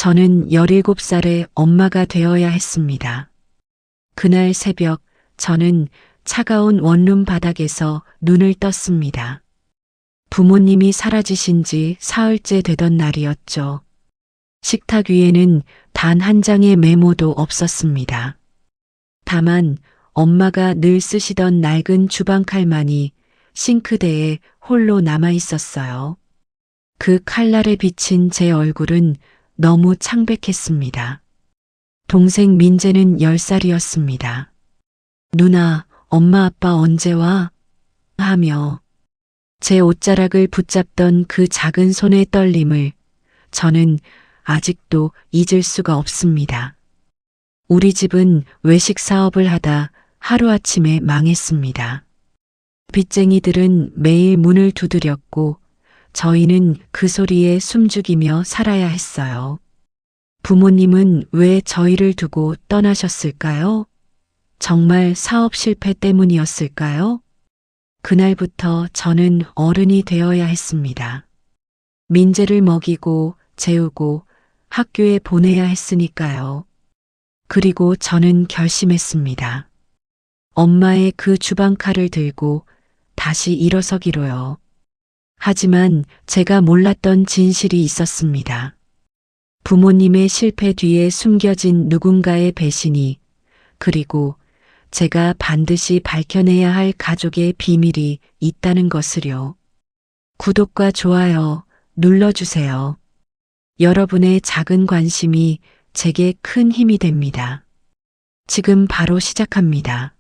저는 17살에 엄마가 되어야 했습니다. 그날 새벽 저는 차가운 원룸 바닥에서 눈을 떴습니다. 부모님이 사라지신 지 사흘째 되던 날이었죠. 식탁 위에는 단 한 장의 메모도 없었습니다. 다만 엄마가 늘 쓰시던 낡은 주방 칼만이 싱크대에 홀로 남아 있었어요. 그 칼날에 비친 제 얼굴은 너무 창백했습니다. 동생 민재는 10살이었습니다. 누나, 엄마 아빠 언제 와? 하며 제 옷자락을 붙잡던 그 작은 손의 떨림을 저는 아직도 잊을 수가 없습니다. 우리 집은 외식 사업을 하다 하루아침에 망했습니다. 빚쟁이들은 매일 문을 두드렸고 저희는 그 소리에 숨죽이며 살아야 했어요. 부모님은 왜 저희를 두고 떠나셨을까요? 정말 사업 실패 때문이었을까요? 그날부터 저는 어른이 되어야 했습니다. 민재를 먹이고 재우고 학교에 보내야 했으니까요. 그리고 저는 결심했습니다. 엄마의 그 주방칼을 들고 다시 일어서기로요. 하지만 제가 몰랐던 진실이 있었습니다. 부모님의 실패 뒤에 숨겨진 누군가의 배신이, 그리고 제가 반드시 밝혀내야 할 가족의 비밀이 있다는 것을요. 구독과 좋아요 눌러주세요. 여러분의 작은 관심이 제게 큰 힘이 됩니다. 지금 바로 시작합니다.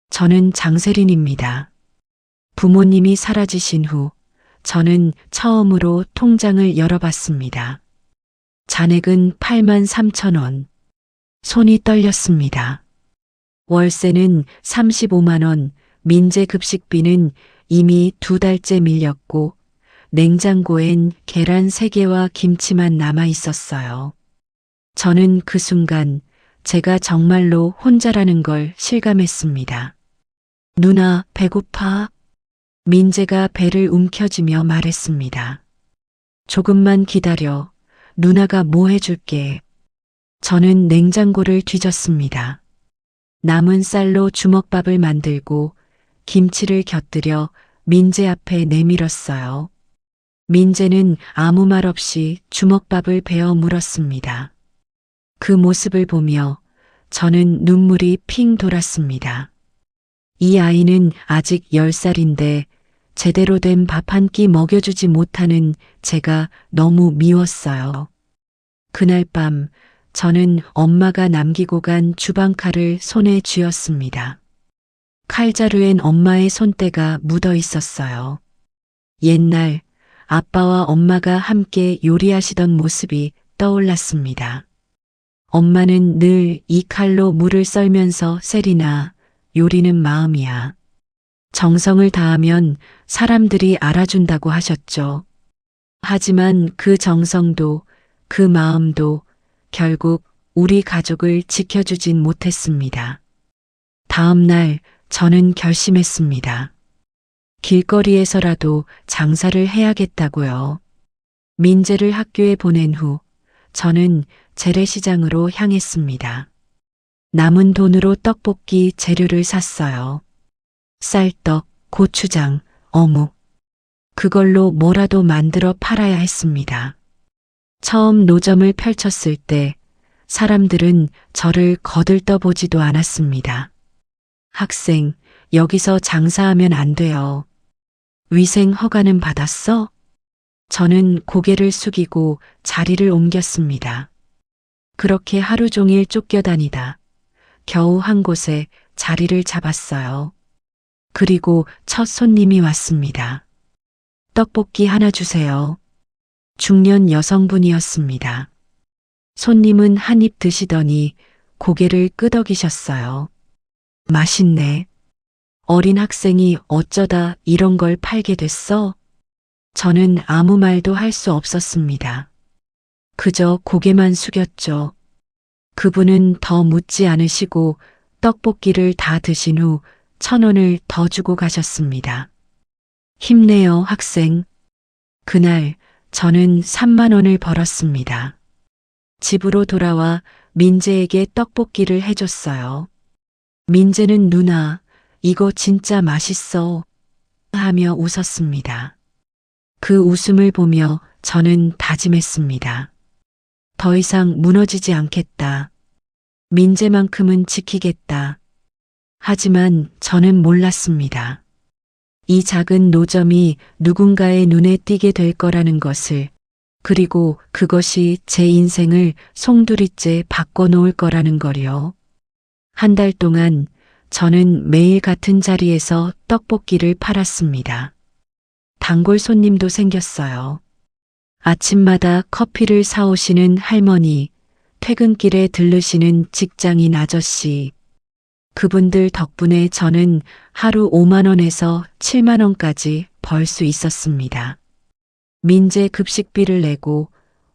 저는 장세린입니다. 부모님이 사라지신 후 저는 처음으로 통장을 열어봤습니다. 잔액은 83,000원. 손이 떨렸습니다. 월세는 35만 원, 민재 급식비는 이미 2달째 밀렸고 냉장고엔 계란 3개와 김치만 남아 있었어요. 저는 그 순간 제가 정말로 혼자라는 걸 실감했습니다. 누나, 배고파? 민재가 배를 움켜쥐며 말했습니다. 조금만 기다려. 누나가 뭐 해줄게. 저는 냉장고를 뒤졌습니다. 남은 쌀로 주먹밥을 만들고 김치를 곁들여 민재 앞에 내밀었어요. 민재는 아무 말 없이 주먹밥을 베어 물었습니다. 그 모습을 보며 저는 눈물이 핑 돌았습니다. 이 아이는 아직 10살인데 제대로 된 밥 한 끼 먹여주지 못하는 제가 너무 미웠어요. 그날 밤 저는 엄마가 남기고 간 주방칼을 손에 쥐었습니다. 칼자루엔 엄마의 손때가 묻어 있었어요. 옛날 아빠와 엄마가 함께 요리하시던 모습이 떠올랐습니다. 엄마는 늘 이 칼로 물을 썰면서 세린아, 요리는 마음이야. 정성을 다하면 사람들이 알아준다고 하셨죠. 하지만 그 정성도 그 마음도 결국 우리 가족을 지켜주진 못했습니다. 다음 날 저는 결심했습니다. 길거리에서라도 장사를 해야겠다고요. 민재를 학교에 보낸 후 저는 재래시장으로 향했습니다. 남은 돈으로 떡볶이 재료를 샀어요. 쌀떡, 고추장, 어묵. 그걸로 뭐라도 만들어 팔아야 했습니다. 처음 노점을 펼쳤을 때 사람들은 저를 거들떠보지도 않았습니다. 학생, 여기서 장사하면 안 돼요. 위생 허가는 받았어? 저는 고개를 숙이고 자리를 옮겼습니다. 그렇게 하루 종일 쫓겨다니다 겨우 한 곳에 자리를 잡았어요. 그리고 첫 손님이 왔습니다. 떡볶이 하나 주세요. 중년 여성분이었습니다. 손님은 한 입 드시더니 고개를 끄덕이셨어요. 맛있네. 어린 학생이 어쩌다 이런 걸 팔게 됐어? 저는 아무 말도 할 수 없었습니다. 그저 고개만 숙였죠. 그분은 더 묻지 않으시고 떡볶이를 다 드신 후 1,000원을 더 주고 가셨습니다. 힘내요, 학생. 그날 저는 3만 원을 벌었습니다. 집으로 돌아와 민재에게 떡볶이를 해줬어요. 민재는 누나, 이거 진짜 맛있어 하며 웃었습니다. 그 웃음을 보며 저는 다짐했습니다. 더 이상 무너지지 않겠다. 민재만큼은 지키겠다. 하지만 저는 몰랐습니다. 이 작은 노점이 누군가의 눈에 띄게 될 거라는 것을, 그리고 그것이 제 인생을 송두리째 바꿔놓을 거라는 거요. 한 달 동안 저는 매일 같은 자리에서 떡볶이를 팔았습니다. 단골 손님도 생겼어요. 아침마다 커피를 사오시는 할머니, 퇴근길에 들르시는 직장인 아저씨. 그분들 덕분에 저는 하루 5만 원에서 7만 원까지 벌 수 있었습니다. 민재 급식비를 내고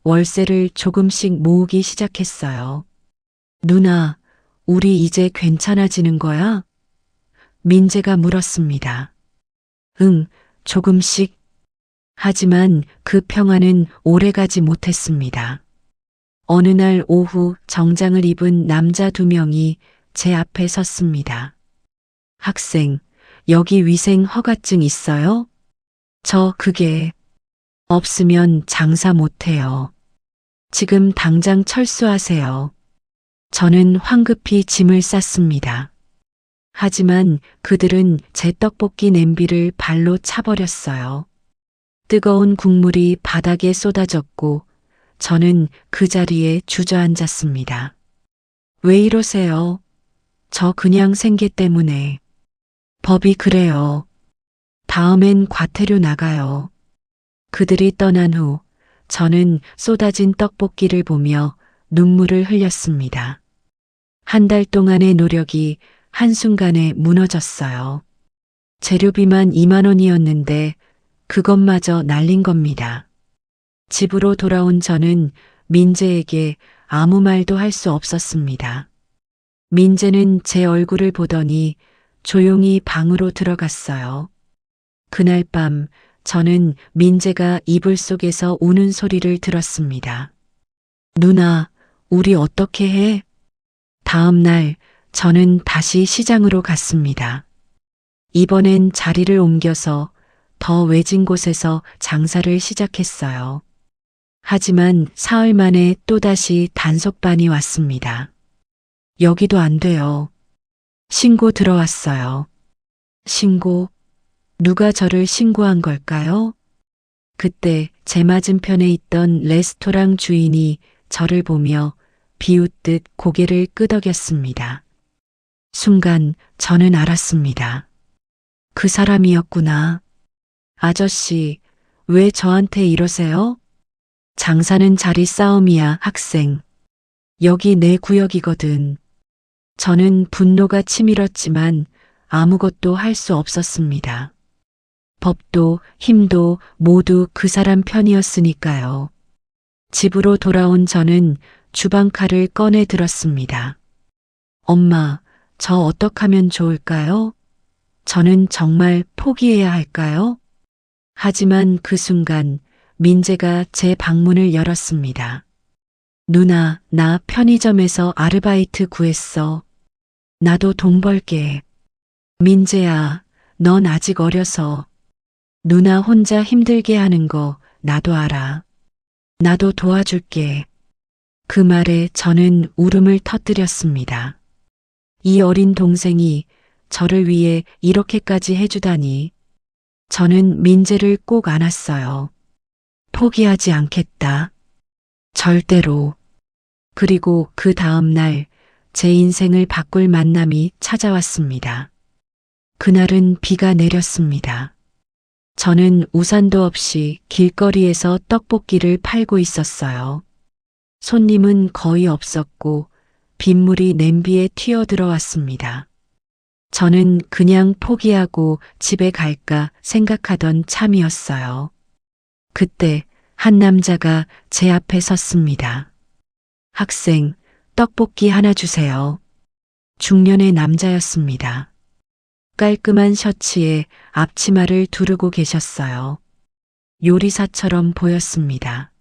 월세를 조금씩 모으기 시작했어요. 누나, 우리 이제 괜찮아지는 거야? 민재가 물었습니다. 응, 조금씩. 하지만 그 평화는 오래가지 못했습니다. 어느 날 오후 정장을 입은 남자 2명이 제 앞에 섰습니다. 학생, 여기 위생 허가증 있어요? 저 그게 없으면 장사 못해요. 지금 당장 철수하세요. 저는 황급히 짐을 쌌습니다. 하지만 그들은 제 떡볶이 냄비를 발로 차버렸어요. 뜨거운 국물이 바닥에 쏟아졌고 저는 그 자리에 주저앉았습니다. 왜 이러세요? 저 그냥 생계 때문에. 법이 그래요. 다음엔 과태료 나가요. 그들이 떠난 후 저는 쏟아진 떡볶이를 보며 눈물을 흘렸습니다. 한 달 동안의 노력이 한순간에 무너졌어요. 재료비만 2만 원이었는데 그것마저 날린 겁니다. 집으로 돌아온 저는 민재에게 아무 말도 할 수 없었습니다. 민재는 제 얼굴을 보더니 조용히 방으로 들어갔어요. 그날 밤 저는 민재가 이불 속에서 우는 소리를 들었습니다. 누나, 우리 어떻게 해? 다음 날 저는 다시 시장으로 갔습니다. 이번엔 자리를 옮겨서 더 외진 곳에서 장사를 시작했어요. 하지만 사흘 만에 또다시 단속반이 왔습니다. 여기도 안 돼요. 신고 들어왔어요. 신고? 누가 저를 신고한 걸까요? 그때 제 맞은편에 있던 레스토랑 주인이 저를 보며 비웃듯 고개를 끄덕였습니다. 순간 저는 알았습니다. 그 사람이었구나. 아저씨, 왜 저한테 이러세요? 장사는 자리 싸움이야, 학생. 여기 내 구역이거든. 저는 분노가 치밀었지만 아무것도 할 수 없었습니다. 법도 힘도 모두 그 사람 편이었으니까요. 집으로 돌아온 저는 주방칼을 꺼내 들었습니다. 엄마, 저 어떡하면 좋을까요? 저는 정말 포기해야 할까요? 하지만 그 순간 민재가 제 방문을 열었습니다. 누나, 나 편의점에서 아르바이트 구했어. 나도 돈 벌게. 민재야, 넌 아직 어려서. 누나 혼자 힘들게 하는 거 나도 알아. 나도 도와줄게. 그 말에 저는 울음을 터뜨렸습니다. 이 어린 동생이 저를 위해 이렇게까지 해주다니. 저는 민재를 꼭 안았어요. 포기하지 않겠다. 절대로. 그리고 그 다음 날 제 인생을 바꿀 만남이 찾아왔습니다. 그날은 비가 내렸습니다. 저는 우산도 없이 길거리에서 떡볶이를 팔고 있었어요. 손님은 거의 없었고 빗물이 냄비에 튀어 들어왔습니다. 저는 그냥 포기하고 집에 갈까 생각하던 참이었어요. 그때 한 남자가 제 앞에 섰습니다. 학생, 떡볶이 하나 주세요. 중년의 남자였습니다. 깔끔한 셔츠에 앞치마를 두르고 계셨어요. 요리사처럼 보였습니다.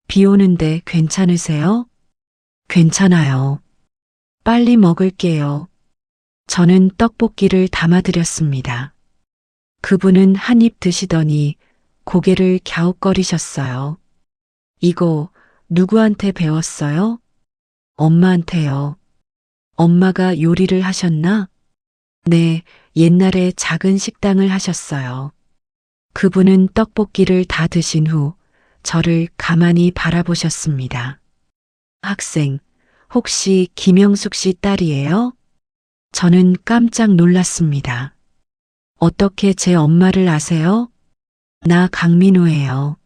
비 오는데 괜찮으세요? 괜찮아요. 빨리 먹을게요. 저는 떡볶이를 담아드렸습니다. 그분은 한 입 드시더니 고개를 갸웃거리셨어요. 이거 누구한테 배웠어요? 엄마한테요. 엄마가 요리를 하셨나? 네, 옛날에 작은 식당을 하셨어요. 그분은 떡볶이를 다 드신 후 저를 가만히 바라보셨습니다. 학생, 혹시 김영숙 씨 딸이에요? 저는 깜짝 놀랐습니다. 어떻게 제 엄마를 아세요? 나 강민호예요.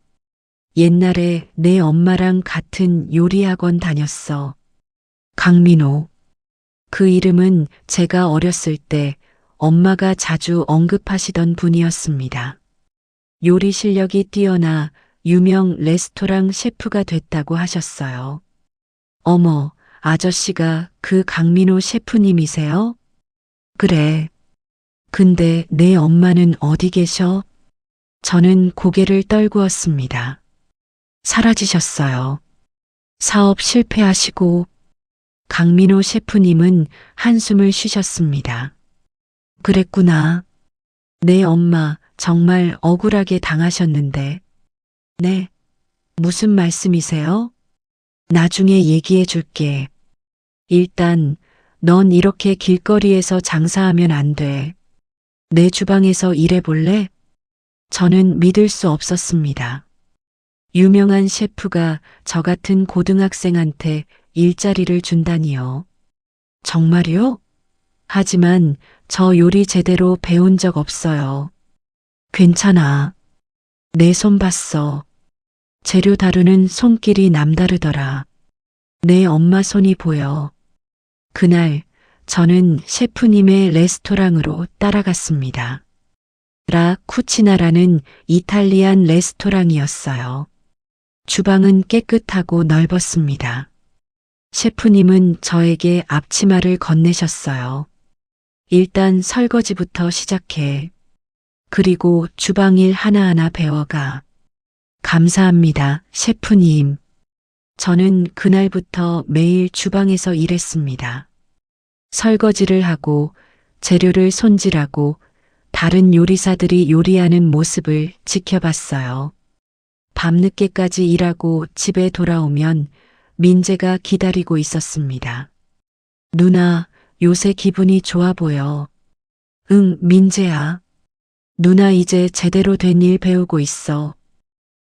옛날에 내 엄마랑 같은 요리학원 다녔어. 강민호. 그 이름은 제가 어렸을 때 엄마가 자주 언급하시던 분이었습니다. 요리 실력이 뛰어나 유명 레스토랑 셰프가 됐다고 하셨어요. 어머, 아저씨가 그 강민호 셰프님이세요? 그래. 근데 내 엄마는 어디 계셔? 저는 고개를 떨구었습니다. 사라지셨어요. 사업 실패하시고 강민호 셰프님은 한숨을 쉬셨습니다. 그랬구나. 내 엄마 정말 억울하게 당하셨는데. 네. 무슨 말씀이세요? 나중에 얘기해 줄게. 일단 넌 이렇게 길거리에서 장사하면 안 돼. 내 주방에서 일해 볼래? 저는 믿을 수 없었습니다. 유명한 셰프가 저 같은 고등학생한테 일자리를 준다니요. 정말요? 하지만 저 요리 제대로 배운 적 없어요. 괜찮아. 내 손 봤어. 재료 다루는 손길이 남다르더라. 내 엄마 손이 보여. 그날 저는 셰프님의 레스토랑으로 따라갔습니다. 라 쿠치나라는 이탈리안 레스토랑이었어요. 주방은 깨끗하고 넓었습니다. 셰프님은 저에게 앞치마를 건네셨어요. 일단 설거지부터 시작해. 그리고 주방일 하나하나 배워가. 감사합니다, 셰프님. 저는 그날부터 매일 주방에서 일했습니다. 설거지를 하고 재료를 손질하고 다른 요리사들이 요리하는 모습을 지켜봤어요. 밤늦게까지 일하고 집에 돌아오면 민재가 기다리고 있었습니다. 누나, 요새 기분이 좋아 보여. 응, 민재야. 누나 이제 제대로 된 일 배우고 있어.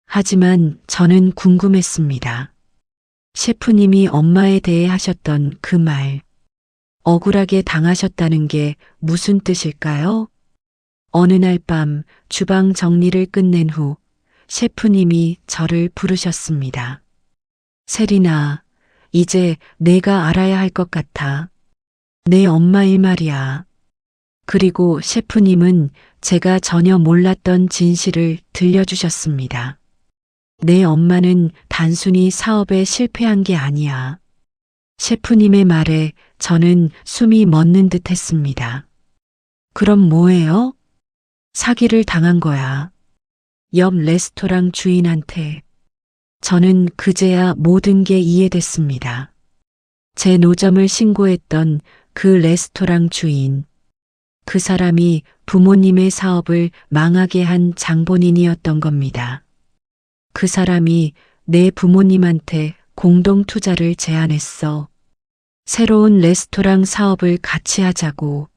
하지만 저는 궁금했습니다. 셰프님이 엄마에 대해 하셨던 그 말. 억울하게 당하셨다는 게 무슨 뜻일까요? 어느 날 밤 주방 정리를 끝낸 후 셰프님이 저를 부르셨습니다. 세리나, 이제 내가 알아야 할 것 같아. 내 엄마 일 말이야. 그리고 셰프님은 제가 전혀 몰랐던 진실을 들려주셨습니다. 내 엄마는 단순히 사업에 실패한 게 아니야. 셰프님의 말에 저는 숨이 멎는 듯 했습니다. 그럼 뭐예요? 사기를 당한 거야. 옆 레스토랑 주인한테. 저는 그제야 모든 게 이해됐습니다. 제 노점을 신고했던 그 레스토랑 주인. 그 사람이 부모님의 사업을 망하게 한 장본인이었던 겁니다. 그 사람이 내 부모님한테 공동 투자를 제안했어. 새로운 레스토랑 사업을 같이 하자고.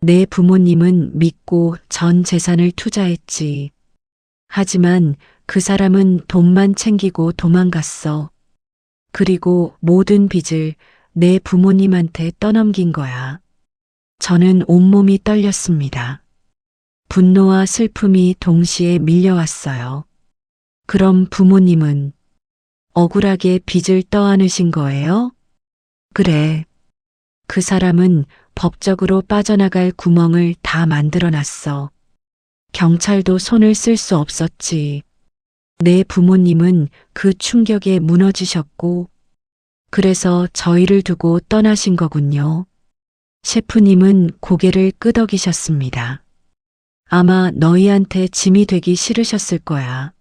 내 부모님은 믿고 전 재산을 투자했지. 하지만 그 사람은 돈만 챙기고 도망갔어. 그리고 모든 빚을 내 부모님한테 떠넘긴 거야. 저는 온몸이 떨렸습니다. 분노와 슬픔이 동시에 밀려왔어요. 그럼 부모님은 억울하게 빚을 떠안으신 거예요? 그래. 그 사람은 법적으로 빠져나갈 구멍을 다 만들어 놨어. 경찰도 손을 쓸 수 없었지. 내 부모님은 그 충격에 무너지셨고, 그래서 저희를 두고 떠나신 거군요. 셰프님은 고개를 끄덕이셨습니다. 아마 너희한테 짐이 되기 싫으셨을 거야.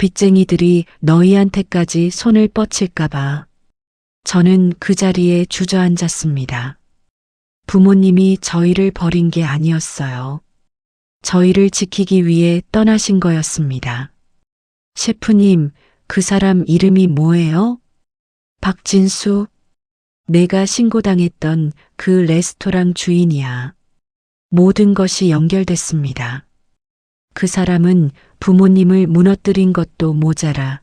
빚쟁이들이 너희한테까지 손을 뻗칠까봐 저는 그 자리에 주저앉았습니다. 부모님이 저희를 버린 게 아니었어요. 저희를 지키기 위해 떠나신 거였습니다. 셰프님, 그 사람 이름이 뭐예요? 박진수? 내가 신고당했던 그 레스토랑 주인이야. 모든 것이 연결됐습니다. 그 사람은 부모님을 무너뜨린 것도 모자라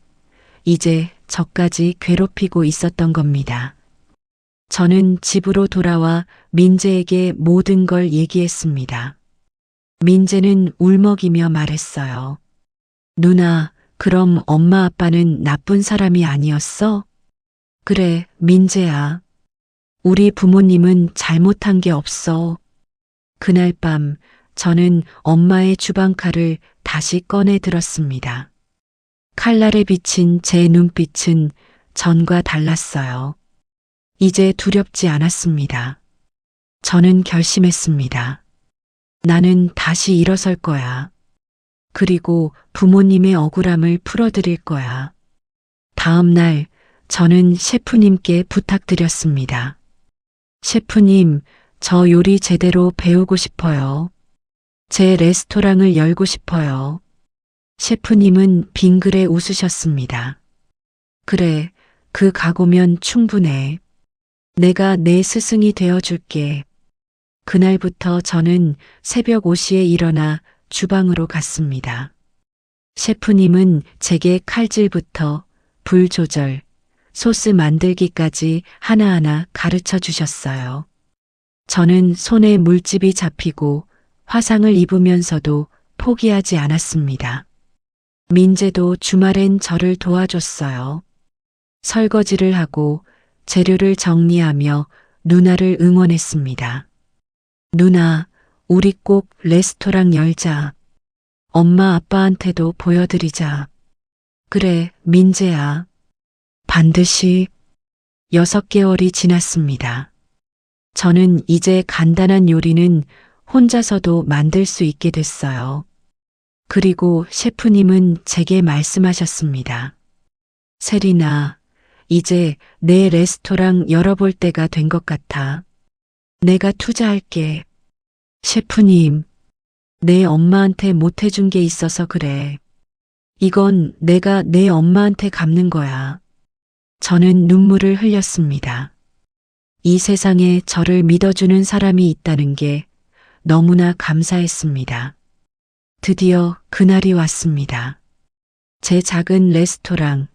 이제 저까지 괴롭히고 있었던 겁니다. 저는 집으로 돌아와 민재에게 모든 걸 얘기했습니다. 민재는 울먹이며 말했어요. 누나, 그럼 엄마 아빠는 나쁜 사람이 아니었어? 그래, 민재야. 우리 부모님은 잘못한 게 없어. 그날 밤 저는 엄마의 주방칼을 다시 꺼내 들었습니다. 칼날에 비친 제 눈빛은 전과 달랐어요. 이제 두렵지 않았습니다. 저는 결심했습니다. 나는 다시 일어설 거야. 그리고 부모님의 억울함을 풀어드릴 거야. 다음 날 저는 셰프님께 부탁드렸습니다. 셰프님, 저 요리 제대로 배우고 싶어요. 제 레스토랑을 열고 싶어요. 셰프님은 빙그레 웃으셨습니다. 그래, 그 각오면 충분해. 내가 내 스승이 되어줄게. 그날부터 저는 새벽 5시에 일어나 주방으로 갔습니다. 셰프님은 제게 칼질부터 불 조절, 소스 만들기까지 하나하나 가르쳐 주셨어요. 저는 손에 물집이 잡히고 화상을 입으면서도 포기하지 않았습니다. 민재도 주말엔 저를 도와줬어요. 설거지를 하고 재료를 정리하며 누나를 응원했습니다. 누나, 우리 꼭 레스토랑 열자. 엄마 아빠한테도 보여드리자. 그래, 민재야. 반드시. 6개월이 지났습니다. 저는 이제 간단한 요리는 혼자서도 만들 수 있게 됐어요. 그리고 셰프님은 제게 말씀하셨습니다. 세리나, 이제 내 레스토랑 열어볼 때가 된 것 같아. 내가 투자할게. 셰프님, 내 엄마한테 못해준 게 있어서 그래. 이건 내가 내 엄마한테 갚는 거야. 저는 눈물을 흘렸습니다. 이 세상에 저를 믿어주는 사람이 있다는 게 너무나 감사했습니다. 드디어 그날이 왔습니다. 제 작은 레스토랑,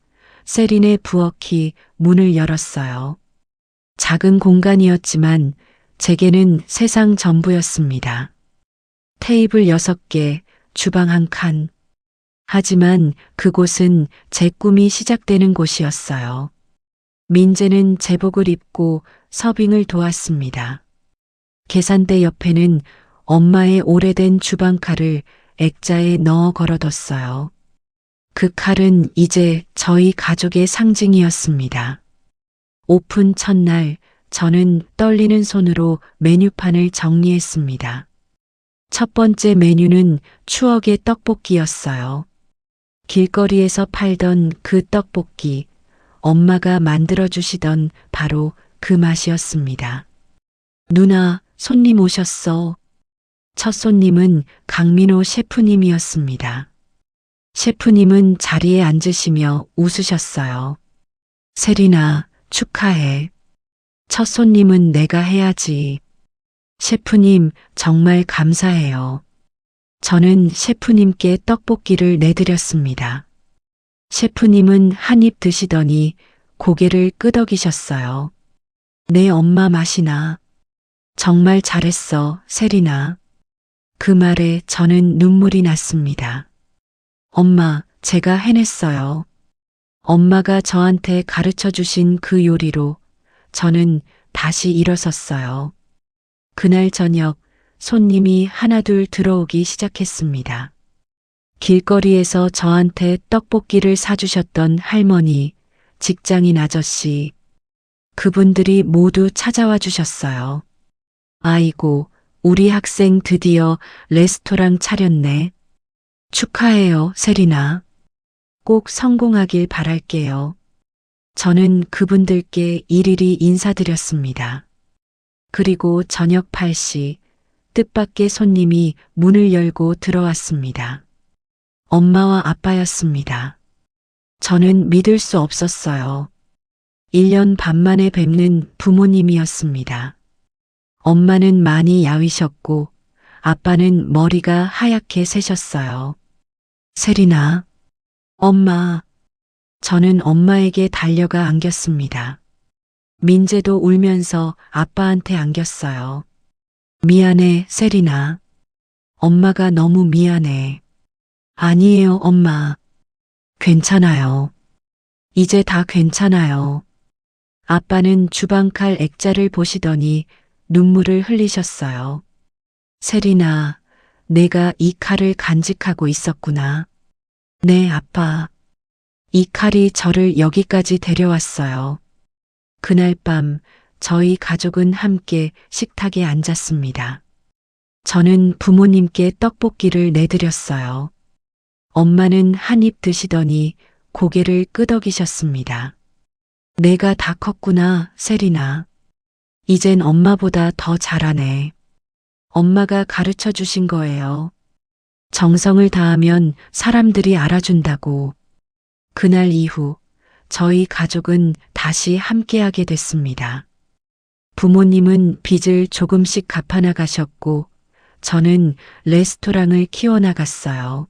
세린의 부엌이 문을 열었어요. 작은 공간이었지만 제게는 세상 전부였습니다. 테이블 6개, 주방 1칸. 하지만 그곳은 제 꿈이 시작되는 곳이었어요. 민재는 제복을 입고 서빙을 도왔습니다. 계산대 옆에는 엄마의 오래된 주방칼을 액자에 넣어 걸어뒀어요. 그 칼은 이제 저희 가족의 상징이었습니다. 오픈 첫날 저는 떨리는 손으로 메뉴판을 정리했습니다. 첫 번째 메뉴는 추억의 떡볶이였어요. 길거리에서 팔던 그 떡볶이, 엄마가 만들어주시던 바로 그 맛이었습니다. 누나, 손님 오셨어. 첫 손님은 강민호 셰프님이었습니다. 셰프님은 자리에 앉으시며 웃으셨어요. 세리나, 축하해. 첫 손님은 내가 해야지. 셰프님, 정말 감사해요. 저는 셰프님께 떡볶이를 내드렸습니다. 셰프님은 한 입 드시더니 고개를 끄덕이셨어요. 내 엄마 맛이나. 정말 잘했어, 세리나. 그 말에 저는 눈물이 났습니다. 엄마, 제가 해냈어요. 엄마가 저한테 가르쳐 주신 그 요리로 저는 다시 일어섰어요. 그날 저녁 손님이 하나둘 들어오기 시작했습니다. 길거리에서 저한테 떡볶이를 사주셨던 할머니, 직장인 아저씨, 그분들이 모두 찾아와 주셨어요. 아이고, 우리 학생 드디어 레스토랑 차렸네. 축하해요, 세리나. 꼭 성공하길 바랄게요. 저는 그분들께 일일이 인사드렸습니다. 그리고 저녁 8시 뜻밖의 손님이 문을 열고 들어왔습니다. 엄마와 아빠였습니다. 저는 믿을 수 없었어요. 1년 반 만에 뵙는 부모님이었습니다. 엄마는 많이 야위셨고 아빠는 머리가 하얗게 새셨어요. 세리나, 엄마. 저는 엄마에게 달려가 안겼습니다. 민재도 울면서 아빠한테 안겼어요. 미안해, 세리나. 엄마가 너무 미안해. 아니에요, 엄마. 괜찮아요. 이제 다 괜찮아요. 아빠는 주방칼 액자를 보시더니 눈물을 흘리셨어요. 세리나, 내가 이 칼을 간직하고 있었구나. 네, 아빠. 이 칼이 저를 여기까지 데려왔어요. 그날 밤 저희 가족은 함께 식탁에 앉았습니다. 저는 부모님께 떡볶이를 내드렸어요. 엄마는 한 입 드시더니 고개를 끄덕이셨습니다. 내가 다 컸구나, 세리나. 이젠 엄마보다 더 잘하네. 엄마가 가르쳐 주신 거예요. 정성을 다하면 사람들이 알아준다고. 그날 이후 저희 가족은 다시 함께하게 됐습니다. 부모님은 빚을 조금씩 갚아나가셨고 저는 레스토랑을 키워나갔어요.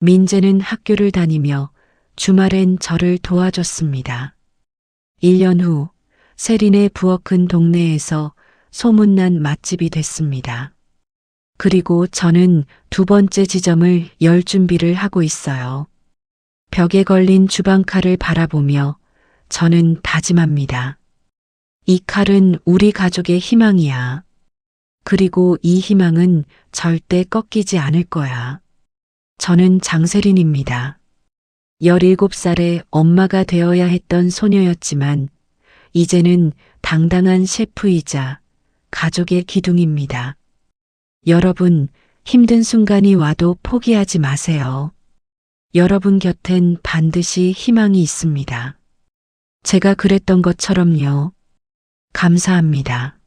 민재는 학교를 다니며 주말엔 저를 도와줬습니다. 1년 후 세린의 부엌은 동네에서 소문난 맛집이 됐습니다. 그리고 저는 두 번째 지점을 열 준비를 하고 있어요. 벽에 걸린 주방칼을 바라보며 저는 다짐합니다. 이 칼은 우리 가족의 희망이야. 그리고 이 희망은 절대 꺾이지 않을 거야. 저는 장세린입니다. 17살에 엄마가 되어야 했던 소녀였지만 이제는 당당한 셰프이자 가족의 기둥입니다. 여러분, 힘든 순간이 와도 포기하지 마세요. 여러분 곁엔 반드시 희망이 있습니다. 제가 그랬던 것처럼요. 감사합니다.